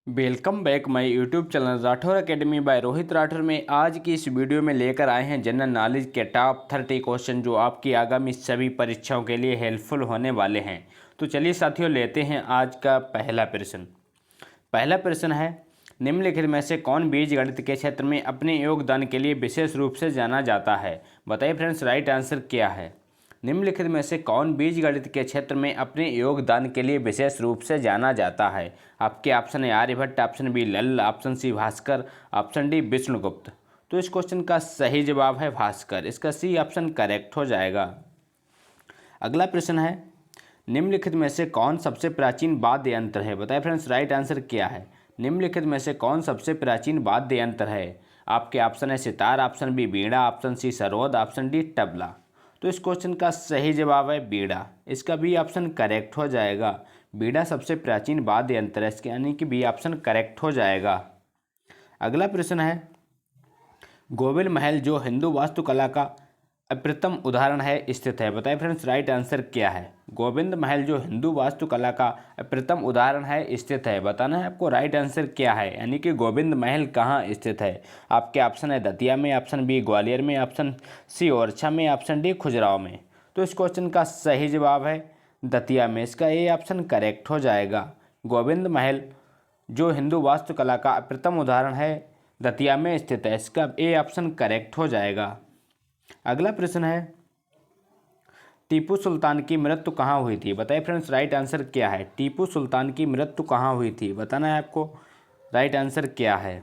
Welcome back my YouTube channel Rathore academy by Rohit Rathore में आज की इस वीडियो में लेकर आए हैं जनरल नॉलेज के टॉप 30 क्वेश्चन जो आपकी आगामी सभी परीक्षाओं के लिए हेल्पफुल होने वाले हैं। तो चलिए साथियों लेते हैं आज का पहला प्रश्न। पहला प्रश्न है, निम्नलिखित में से कौन बीजगणित के क्षेत्र में अपने योगदान के लिए विशेष रूप से जाना जाता है? बताइए फ्रेंड्स, राइट आंसर क्या है? निम्नलिखित में से कौन बीजगणित के क्षेत्र में अपने योगदान के लिए विशेष रूप से जाना जाता है? आपके ऑप्शन है Aryabhata, option B Lalla, option C Bhaskara, option D Vishnugupta. तो इस क्वेश्चन का सही जवाब है भास्कर। इसका सी ऑप्शन करेक्ट हो जाएगा। अगला प्रश्न है, निम्नलिखित में से कौन सबसे प्राचीन वाद्य यंत्र है? बताइए फ्रेंड्स, राइट आंसर क्या है? निम्नलिखित में से कौन सबसे प्राचीन वाद्य यंत्र है? आपके ऑप्शन है sitar, option B veena, option C sarod, option D tabla. तो इस क्वेश्चन का सही जवाब है वीणा। इसका बी ऑप्शन करेक्ट हो जाएगा। वीणा सबसे प्राचीन वाद्य यंत्र है, इसके यानी कि बी ऑप्शन करेक्ट हो जाएगा। अगला प्रश्न है, गोविंद महल जो हिंदू वास्तुकला का अप्रतिम उदाहरण है स्थित है? बताइए फ्रेंड्स, राइट आंसर क्या है? गोविंद महल जो हिंदू वास्तुकला का अप्रतिम उदाहरण है स्थित है, बताना है आपको राइट आंसर क्या है, यानी कि गोविंद महल कहाँ स्थित है। आपके ऑप्शन है दतिया में, ऑप्शन बी ग्वालियर में, ऑप्शन सी ओरछा में, ऑप्शन डी खजुराहो में। तो इस क्वेश्चन का सही जवाब है दतिया में। इसका ए ऑप्शन करेक्ट हो जाएगा। गोविंद महल जो हिंदू वास्तुकला का अप्रतिम उदाहरण है दतिया में स्थित है, इसका ए ऑप्शन करेक्ट हो जाएगा। अगला प्रश्न है, टीपू सुल्तान की मृत्यु कहाँ हुई थी? बताइए फ्रेंड्स, राइट आंसर क्या है? टीपू सुल्तान की मृत्यु कहाँ हुई थी, बताना है आपको राइट आंसर क्या है।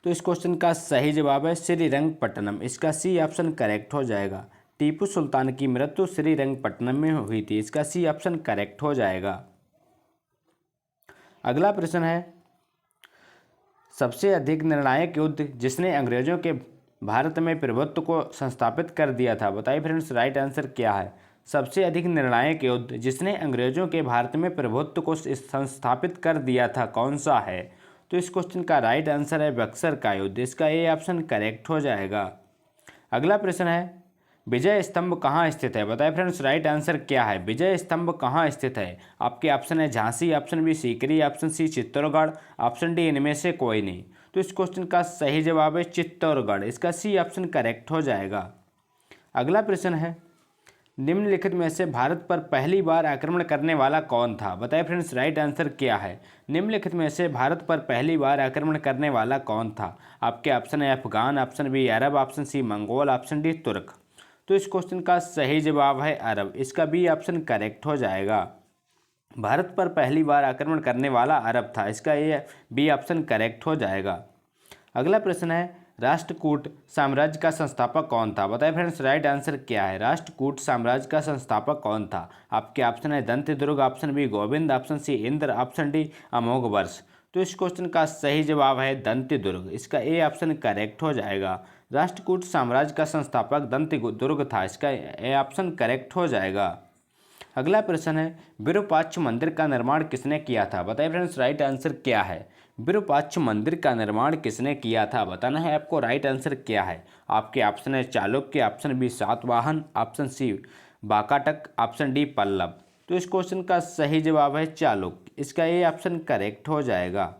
तो इस क्वेश्चन का सही जवाब है श्रीरंगपट्टनम। इसका सी ऑप्शन करेक्ट हो जाएगा। टीपू सुल्तान की मृत्यु श्रीरंगपट्टनम में हुई थी, इसका सी ऑप्शन करेक्ट हो जाएगा। अगला प्रश्न है, सबसे अधिक निर्णायक युद्ध जिसने अंग्रेजों के भारत में प्रभुत्व को संस्थापित कर दिया था? बताइए फ्रेंड्स, राइट आंसर क्या है? सबसे अधिक निर्णायक युद्ध जिसने अंग्रेजों के भारत में प्रभुत्व को संस्थापित कर दिया था कौन सा है? तो इस क्वेश्चन का राइट आंसर है बक्सर का युद्ध। इसका ए ऑप्शन करेक्ट हो जाएगा। अगला प्रश्न है, विजय स्तंभ कहाँ स्थित है? बताइए फ्रेंड्स, राइट आंसर क्या है? विजय स्तंभ कहाँ स्थित है? आपके ऑप्शन है Jhansi, option B Sikri, option C Chittorgarh, option D इनमें से कोई नहीं। तो इस क्वेश्चन का सही जवाब है चित्तौड़गढ़। इसका सी ऑप्शन करेक्ट हो जाएगा। अगला प्रश्न है, निम्नलिखित में से भारत पर पहली बार आक्रमण करने वाला कौन था? बताइए फ्रेंड्स, राइट आंसर क्या है? निम्नलिखित में से भारत पर पहली बार आक्रमण करने वाला कौन था? आपके ऑप्शन है Afghan, option B Arab, option C Mongol, option D Turk. तो इस क्वेश्चन का सही जवाब है अरब। इसका बी ऑप्शन करेक्ट हो जाएगा। भारत पर पहली बार आक्रमण करने वाला अरब था, इसका ये बी ऑप्शन करेक्ट हो जाएगा। अगला प्रश्न है, राष्ट्रकूट साम्राज्य का संस्थापक कौन था? बताइए फ्रेंड्स, राइट आंसर क्या है? राष्ट्रकूट साम्राज्य का संस्थापक कौन था? आपके ऑप्शन है Dantidurga, option B Govinda, option C Indra, option D Amoghavarsha. तो इस क्वेश्चन का सही जवाब है दंतदुर्ग। इसका ए ऑप्शन करेक्ट हो जाएगा। राष्ट्रकूट साम्राज्य का संस्थापक दंतदुर्ग था, इसका ए ऑप्शन करेक्ट हो जाएगा। अगला प्रश्न है, विरूपाक्ष मंदिर का निर्माण किसने किया था? बताइए फ्रेंड्स, राइट आंसर क्या है? विरूपाक्ष मंदिर का निर्माण किसने किया था, बताना है आपको राइट आंसर क्या है। आपके ऑप्शन है Chalukya, option B Satavahana, option C Vakataka, option D Pallava. तो इस क्वेश्चन का सही जवाब है चालुक्य। इसका ये ऑप्शन करेक्ट हो जाएगा।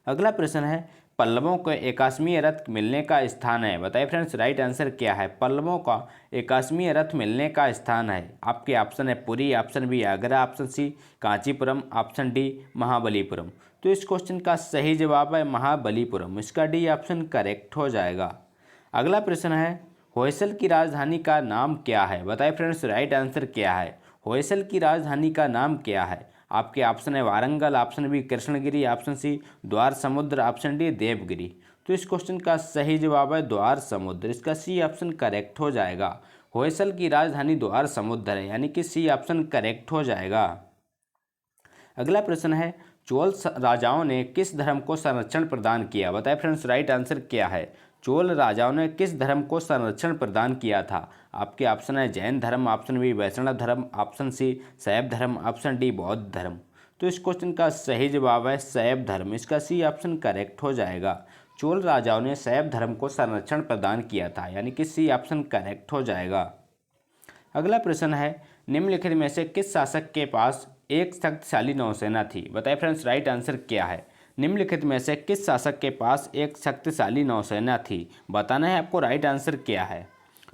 अगला प्रश्न है, पल्लवों को एकाश्मीय रथ मिलने का स्थान है? बताइए फ्रेंड्स, राइट आंसर क्या है? पल्लवों का एकाश्मीय रथ मिलने का स्थान है। आपके ऑप्शन है Puri, option B Agra, option C Kanchipuram, option D Mahabalipuram. तो इस क्वेश्चन का सही जवाब है महाबलीपुरम। इसका डी ऑप्शन करेक्ट हो जाएगा। अगला प्रश्न है, होयसल की राजधानी का नाम क्या है? बताइए फ्रेंड्स, राइट आंसर क्या है? होयसल की राजधानी का नाम क्या है? आपके ऑप्शन है Warangal, option B Krishnagiri, option C Dwar Samudra, option D Devgiri. तो इस क्वेश्चन का सही जवाब है द्वार समुद्र। इसका सी ऑप्शन करेक्ट हो जाएगा। होयसल की राजधानी द्वार समुद्र है, यानी कि सी ऑप्शन करेक्ट हो जाएगा। अगला प्रश्न है, चोल राजाओं ने किस धर्म को संरक्षण प्रदान किया? बताइए फ्रेंड्स, राइट आंसर क्या है? चोल राजाओं ने किस धर्म को संरक्षण प्रदान किया था? आपके ऑप्शन है जैन धर्म, ऑप्शन बी वैष्णव धर्म, ऑप्शन सी शैव धर्म, ऑप्शन डी बौद्ध धर्म। तो इस क्वेश्चन का सही जवाब है शैव धर्म। इसका सी ऑप्शन करेक्ट हो जाएगा। चोल राजाओं ने शैव धर्म को संरक्षण प्रदान किया था, यानी कि सी ऑप्शन करेक्ट हो जाएगा। अगला प्रश्न है, निम्नलिखित में से किस शासक के पास एक शक्तिशाली नौसेना थी? बताइए फ्रेंड्स, राइट आंसर क्या है? निम्नलिखित में से किस शासक के पास एक शक्तिशाली नौसेना थी? बताना है आपको राइट आंसर क्या है।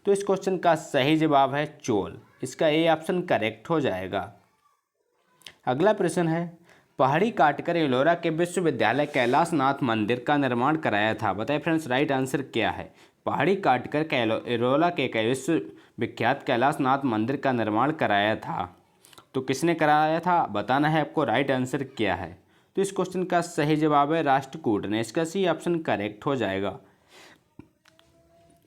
तो इस क्वेश्चन का सही जवाब है चोल। इसका ए ऑप्शन करेक्ट हो जाएगा। अगला प्रश्न है, पहाड़ी काटकर एलोरा के विश्वविद्यालय कैलाशनाथ मंदिर का निर्माण कराया था? बताइए फ्रेंड्स, राइट आंसर क्या है? पहाड़ी काटकर एलोरा के विश्वविख्यात कैलाशनाथ मंदिर का निर्माण कराया था। तो किसने कराया था? बताना है आपको राइट आंसर क्या है। तो इस क्वेश्चन का सही जवाब है राष्ट्रकूट ने। इसका सी ऑप्शन करेक्ट हो जाएगा।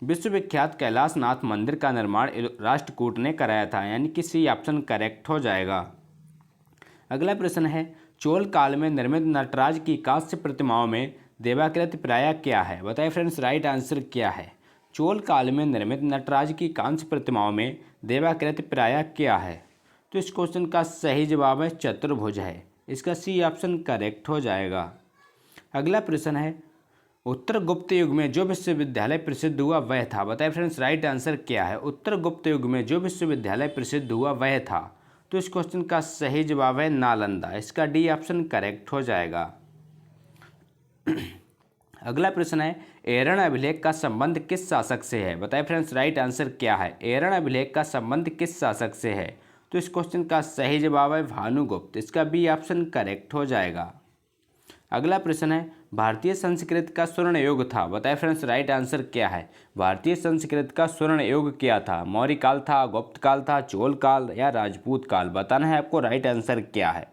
विश्वविख्यात कैलाशनाथ मंदिर का निर्माण राष्ट्रकूट ने कराया था, यानी कि सी ऑप्शन करेक्ट हो जाएगा। अगला प्रश्न है, चोल काल में निर्मित नटराज की कांस्य प्रतिमाओं में देवाकृति प्राय क्या है? बताइए फ्रेंड्स, राइट आंसर क्या है? चोल काल में निर्मित नटराज की कांस्य प्रतिमाओं में देवाकृति प्राय क्या है? तो इस क्वेश्चन का सही जवाब है चतुर्भुज है। इसका सी ऑप्शन करेक्ट हो जाएगा। अगला प्रश्न है, उत्तर गुप्त युग में जो विश्वविद्यालय प्रसिद्ध हुआ वह था? बताइए फ्रेंड्स, राइट आंसर क्या है? उत्तर गुप्त युग में जो विश्वविद्यालय प्रसिद्ध हुआ वह था? तो इस क्वेश्चन का सही जवाब है नालंदा। इसका डी ऑप्शन करेक्ट हो जाएगा। अगला प्रश्न है, एरण अभिलेख का संबंध किस शासक से है? बताइए फ्रेंड्स, राइट आंसर क्या है? एरण अभिलेख का संबंध किस शासक से है? तो इस क्वेश्चन का सही जवाब है भानुगुप्त। इसका बी ऑप्शन करेक्ट हो जाएगा। अगला प्रश्न है, भारतीय संस्कृत का स्वर्ण युग था? बताइए फ्रेंड्स, राइट आंसर क्या है? भारतीय संस्कृत का स्वर्ण युग क्या था? मौर्य काल था, गुप्त काल था, चोल काल या राजपूत काल? बताना है आपको राइट आंसर क्या है।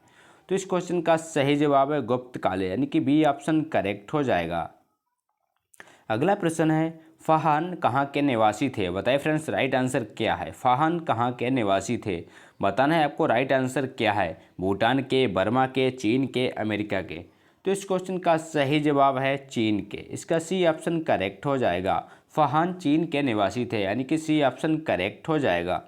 तो इस क्वेश्चन का सही जवाब है गुप्त काल, यानी कि बी ऑप्शन करेक्ट हो जाएगा। अगला प्रश्न है, फाहान कहाँ के निवासी थे? बताइए फ्रेंड्स, राइट आंसर क्या है? फाहान कहाँ के निवासी थे? बताना है आपको राइट आंसर क्या है? भूटान के, बर्मा के, चीन के, अमेरिका के? तो इस क्वेश्चन का सही जवाब है चीन के। इसका सी ऑप्शन करेक्ट हो जाएगा। फाहान चीन के निवासी थे, यानी कि सी ऑप्शन करेक्ट हो जाएगा।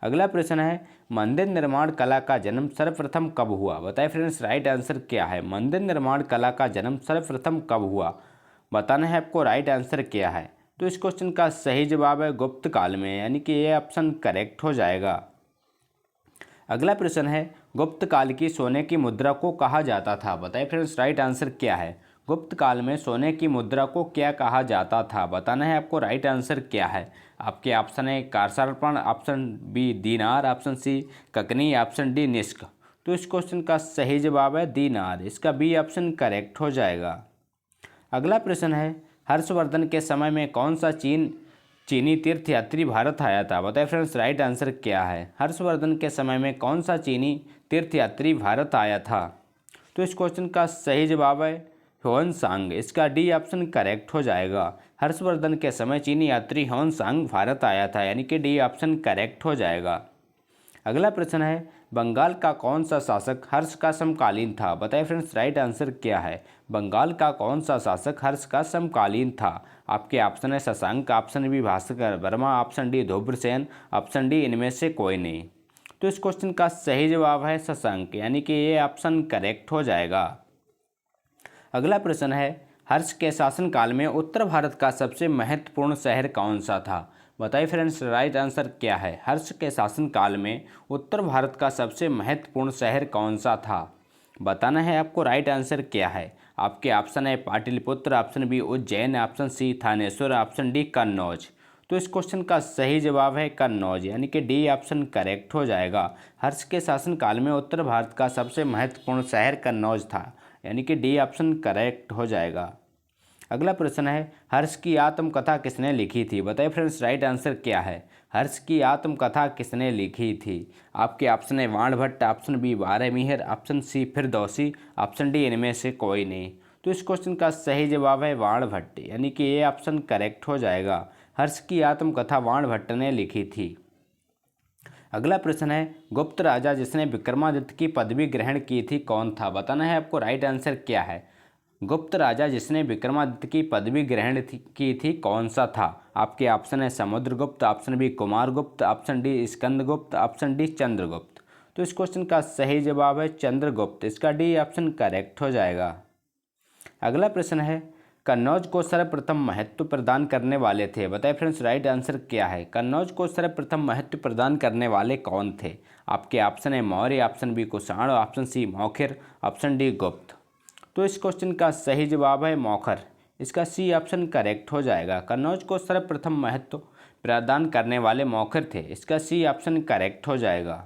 अगला प्रश्न है, मंदिर निर्माण कला का जन्म सर्वप्रथम कब हुआ? बताइए फ्रेंड्स, राइट आंसर क्या है? मंदिर निर्माण कला का जन्म सर्वप्रथम कब हुआ? बताना है आपको राइट आंसर क्या है। तो इस क्वेश्चन का सही जवाब है गुप्त काल में, यानी कि ये ऑप्शन करेक्ट हो जाएगा। अगला प्रश्न है, गुप्त काल की सोने की मुद्रा को कहा जाता था? बताइए फ्रेंड्स, राइट आंसर क्या है? गुप्त काल में सोने की मुद्रा को क्या कहा जाता था? बताना है आपको राइट आंसर क्या है। आपके ऑप्शन है कारसार्पण, ऑप्शन बी दीनार, option C Kakani, option D निष्क? तो इस क्वेश्चन का सही जवाब है दीनार। इसका बी ऑप्शन करेक्ट हो जाएगा। अगला प्रश्न है, हर्षवर्धन के समय में कौन सा चीनी तीर्थयात्री भारत आया था? बताइए फ्रेंड्स, राइट आंसर क्या है? हर्षवर्धन के समय में कौन सा चीनी तीर्थयात्री भारत आया था? तो इस क्वेश्चन का सही जवाब है ह्वेनसांग। इसका डी ऑप्शन करेक्ट हो जाएगा। हर्षवर्धन के समय चीनी यात्री ह्वेनसांग भारत आया था, यानी कि डी ऑप्शन करेक्ट हो जाएगा। अगला प्रश्न है, बंगाल का कौन सा शासक हर्ष का समकालीन था? बताइए फ्रेंड्स, राइट आंसर क्या है? बंगाल का कौन सा शासक हर्ष का समकालीन था? आपके ऑप्शन है Shashank, option B Bhaskar Varma, option D Dhruvasena, option D इनमें से कोई नहीं? तो इस क्वेश्चन का सही जवाब है शशांक, यानी कि ये ऑप्शन करेक्ट हो जाएगा। अगला प्रश्न है, हर्ष के शासनकाल में उत्तर भारत का सबसे महत्वपूर्ण शहर कौन सा था? बताइए फ्रेंड्स, राइट आंसर क्या है? हर्ष के शासनकाल में उत्तर भारत का सबसे महत्वपूर्ण शहर कौन सा था? बताना है आपको राइट आंसर क्या है। आपके ऑप्शन है Pataliputra, option B Ujjain, option C Thaneshwar, option D Kannauj? तो इस क्वेश्चन का सही जवाब है कन्नौज, यानी कि डी ऑप्शन करेक्ट हो जाएगा। हर्ष के शासनकाल में उत्तर भारत का सबसे महत्वपूर्ण शहर कन्नौज था, यानी कि डी ऑप्शन करेक्ट हो जाएगा। अगला प्रश्न है, हर्ष की आत्मकथा किसने लिखी थी? बताइए फ्रेंड्स, राइट आंसर क्या है? हर्ष की आत्मकथा किसने लिखी थी? आपके ऑप्शन है Banabhatta, option B Varahamihira, option C Firdausi, option D इनमें से कोई नहीं? तो इस क्वेश्चन का सही जवाब है बाणभट्ट, यानी कि ये ऑप्शन करेक्ट हो जाएगा। हर्ष की आत्मकथा बाणभट्ट ने लिखी थी। अगला प्रश्न है, गुप्त राजा जिसने विक्रमादित्य की पदवी ग्रहण की थी कौन था? बताना है आपको राइट आंसर क्या है। गुप्त राजा जिसने विक्रमादित्य की पदवी ग्रहण की थी कौन सा था? आपके ऑप्शन है Samudragupta, option B Kumaragupta, option D Skandagupta, option D Chandragupta? तो इस क्वेश्चन का सही जवाब है चंद्रगुप्त। इसका डी ऑप्शन करेक्ट हो जाएगा। अगला प्रश्न है, कन्नौज को सर्वप्रथम महत्व प्रदान करने वाले थे? बताइए फ्रेंड्स, राइट आंसर क्या है? कन्नौज को सर्वप्रथम महत्व प्रदान करने वाले कौन थे? आपके ऑप्शन है Maurya, option B Kushan, option C Maukhari, option D Gupta. तो इस क्वेश्चन का सही जवाब है मौखर। इसका सी ऑप्शन करेक्ट हो जाएगा। कन्नौज को सर्वप्रथम महत्व प्रदान करने वाले मौखर थे। इसका सी ऑप्शन करेक्ट हो जाएगा।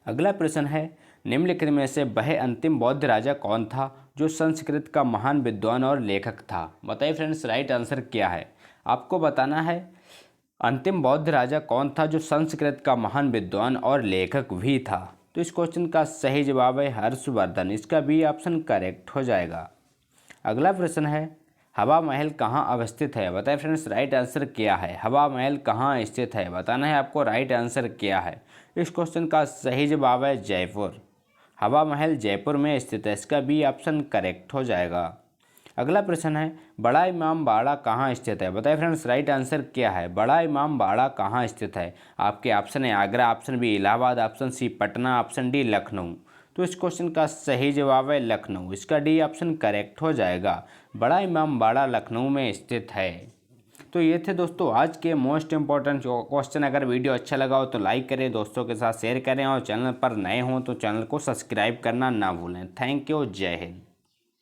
अगला प्रश्न है, निम्नलिखित में से वह अंतिम बौद्ध राजा कौन था जो संस्कृत का महान विद्वान और लेखक था? बताइए फ्रेंड्स, राइट आंसर क्या है? आपको बताना है अंतिम बौद्ध राजा कौन था जो संस्कृत का महान विद्वान और लेखक भी था। तो इस क्वेश्चन का सही जवाब है हर्षवर्धन। इसका बी ऑप्शन करेक्ट हो जाएगा। अगला प्रश्न है, हवा महल कहाँ अवस्थित है? बताइए फ्रेंड्स, राइट आंसर क्या है? हवा महल कहाँ स्थित है? बताना है आपको राइट आंसर क्या है। इस क्वेश्चन का सही जवाब है जयपुर। हवा महल जयपुर में स्थित है। इसका बी ऑप्शन करेक्ट हो जाएगा। अगला प्रश्न है, बड़ा इमाम बाड़ा कहाँ स्थित है? बताइए फ्रेंड्स, राइट आंसर क्या है? बड़ा इमाम बाड़ा कहाँ स्थित है? आपके ऑप्शन है Agra, option B Allahabad, option C Patna, option D Lucknow. तो इस क्वेश्चन का सही जवाब है लखनऊ। इसका डी ऑप्शन करेक्ट हो जाएगा। बड़ा इमाम बाड़ा लखनऊ में स्थित है। तो ये थे दोस्तों आज के मोस्ट इंपॉर्टेंट क्वेश्चन। अगर वीडियो अच्छा लगा हो तो लाइक करें, दोस्तों के साथ शेयर करें और चैनल पर नए हों तो चैनल को सब्सक्राइब करना ना भूलें। थैंक यू, जय हिंद।